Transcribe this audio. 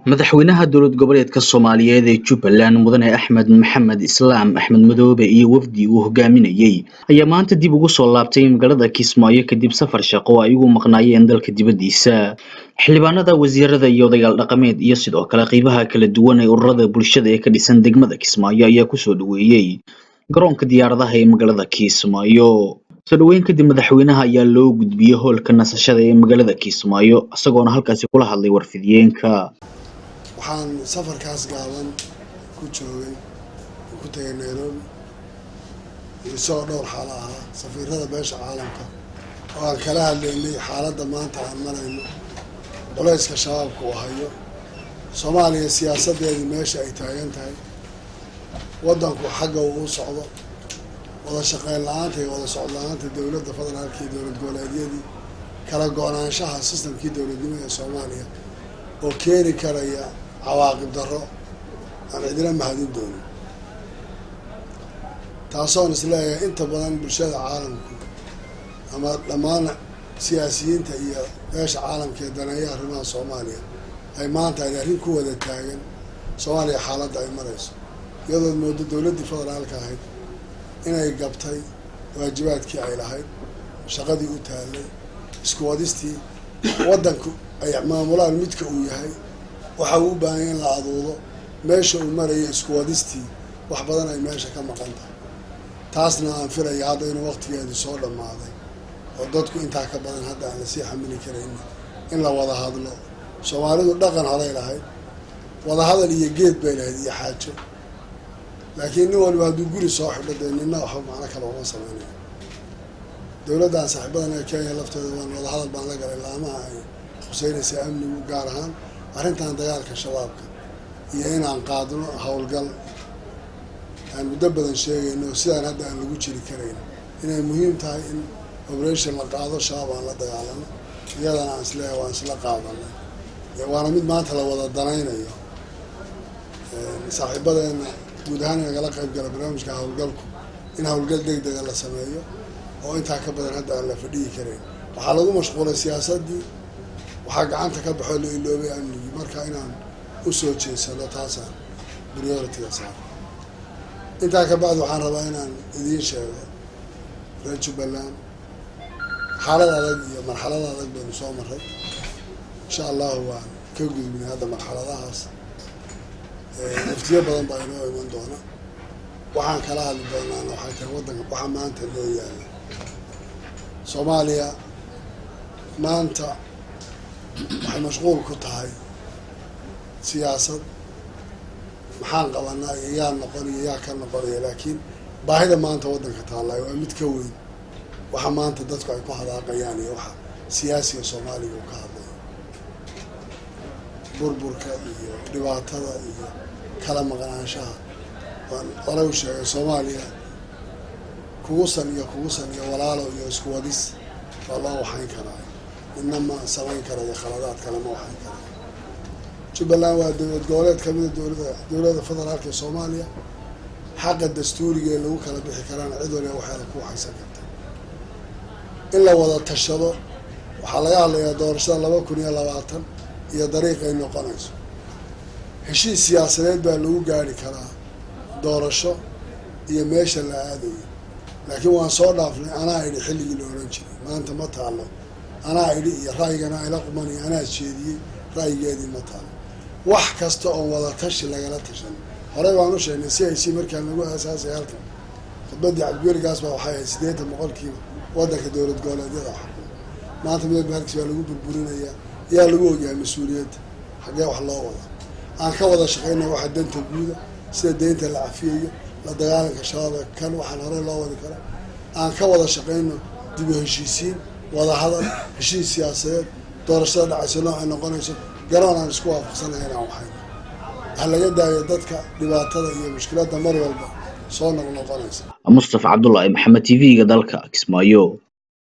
madaxweynaha dowlad goboleedka Soomaaliyeed ee Jubbaland mudane Axmed Maxamed Islaam Axmed Madoobe iyo wafdi uu hogaaminayay ayaa maanta dib ugu soo laabtay magaalada Kismaayo kadib safar shaqo oo ay ugu maqnaayeen dalka dibadiisa. xildhibaanada wasiirada iyo odayaal dhaqameed iyo sidoo kale qaybaha kala duwan ee ururada bulshada ee ka dhisan degmada Kismaayo ayaa ku soo dhaweeyay garoonka diyaaradaha ee magaalada Kismaayo. soo dhaweyn kadib madaxweynaha ayaa loo gudbiyay hoolka nasashada ee magaalada Kismaayo isagoona halkaasi kula hadlay warfidiyeenka. waxaan safarkaas gaaban ku joogay ku tagay Nairobi isoo dhowr xaalo ahaa safiirada beesha caalamka oo aan kala hadlaynay xaaladda maanta aan marayno culayska shabaabka uu hayo Soomaaliya siyaasadeedii meesha ay taagan tahay waddanku xagga uu socdo wada shaqayn la'aanta iyo wada socod la'aanta dowladda federaalka iyo dowlad goboleedyadii kala go'naanshaha sistamkii dowladnimo ee Soomaaliya oo keeni karaya cawaaqib darro aan cidina mahadin doonin taasoon isleeyahay inta badan bulshada caalamku ama dhammaan siyaasiyiinta iyo beesha caalamka ee daneeya arrimaha Soomaaliya ay maanta ay arrin ku wada taagan Soomaaliya xaaladda ay marayso iyadoo moodo dowladdii federaalka ahayd inay gabtay waajibaadkii ay lahayd shaqadii u taallay isku wadistii waddanku ay maamulaan midka uu yahay waxa uu u baahan yahay in la aduudo meesha uu marayo isku wadistii wax badan ay meesha ka maqan tahay taasna aan filaya hadda inuu waqtigeedu soo dhammaaday oo dadku intaa ka badan hadda aan lasii xamili karayn in la wada hadlo Soomaalidu dhaqan horay lahayd wada hadal iyo geed bay lahayd iyo xaajo laakiin nin walba hadduu guri soo xidho dee nina waxba macno kale uma samaynayo dowladdan saaxiibadan ee Kenya lafteeda waan wada hadal baan la galay laamaha ay khuseynaysa amnigu gaar ahaan arrintan dagaalka shabaabka iyo inaan qaadno howlgal aan muddo badan sheegayno sidaan hadda aan lagu jiri karayn inay muhiim tahay in operation la qaado shabaab aan la dagaalano iyadana aan isleeyahay waan isla qaadanay waana mid maanta la wada danaynayo saaxiibadeena guud ahaan nagala qayb gala barnaamijka howlgalku in howlgal degdega la sameeyo oo intaa ka badan hadda aan la fadhiyi karayn waxaa lagu mashquulay siyaasaddii waxaa gacanta ka baxoo la iloobay amnigii marka inaan u soo jeesano taasaan priority-ga saaro intaa ka bacdi waxaan rabaa inaan idiin sheego reer Jubbaland xaalad adag iyo marxalad adag baynu soo marray insha allahu waan ka gudbinay hadda marxaladahaas waftiyo badan baa inoo iman doona waxaan kala hadli doonaana waxay tahay waddanka waxa maanta loo yaala Soomaaliya maanta waxay mashquul ku tahay siyaasad maxaan qabanaa iyo yaa noqonaya yaa ka noqonaya laakiin baahida maanta waddanka taallay waa mid ka weyn waxa maanta dadku ay ku hadaaqayaan iyo waxa siyaasiga Soomaaliga uu ka hadlayo burburka iyo dhibaatada iyo kala maqnaanshaha waan hore u sheegay Soomaaliya kugusan iyo walaalo iyo isku wadis waa loo waxayn karaa inna ma samayn karayo khaladaad kale ma waxayn karaa Jubbaland waa dowlad goboleed ka mid ah dowladda federaalka ee Soomaaliya xaqa dastuuriga ee lagu kala bixi karana cid waliba waxay ku haysan kartaa in la wada tashado waxaa laga hadlayaa doorashada 2020 iyo dariiqay noqonayso heshiis siyaasadeed baa lagu gaari karaa doorasho iyo meesha la aadayo laakiin waan soo dhaafnay anaa idhi xilligii la oran jiray maanta ma taalo anaa idhi iyo ra'yigana ila qumanay anaa jeediyey ra'yigeedii ma taalo wax kasta oo wada tashi lagala tashan horey waan u sheegnay CIC markaan lagu aasaasay halkan khudbadii cabdiweligaas baa waxay ahayd 80% waddanka dowlad goboleedyada xukuma maanta mid baalkiis baa lagu burburinayaa yaa lagu ogyahay mas-uuliyadda xaggee wax loo wada aan ka wada shaqaynay waxa danta guuda sida deynta la cafiyayo la dagaalanka shabaab kan waxaan horey loo wadi karo aan ka wada shaqayno dib u heshiisiin wada hadal heshiis siyaasadeed doorashada dhacaysa nooca noqonayso garoon aan isku waafaqsanahay inaan waxayno waxaa laga daayo dadka dhibaatada iyo mushkiladda mar walba soo noqonaysa. Mustafa Cabdullaahi Maxamed TV-ga dalka Kismaayo.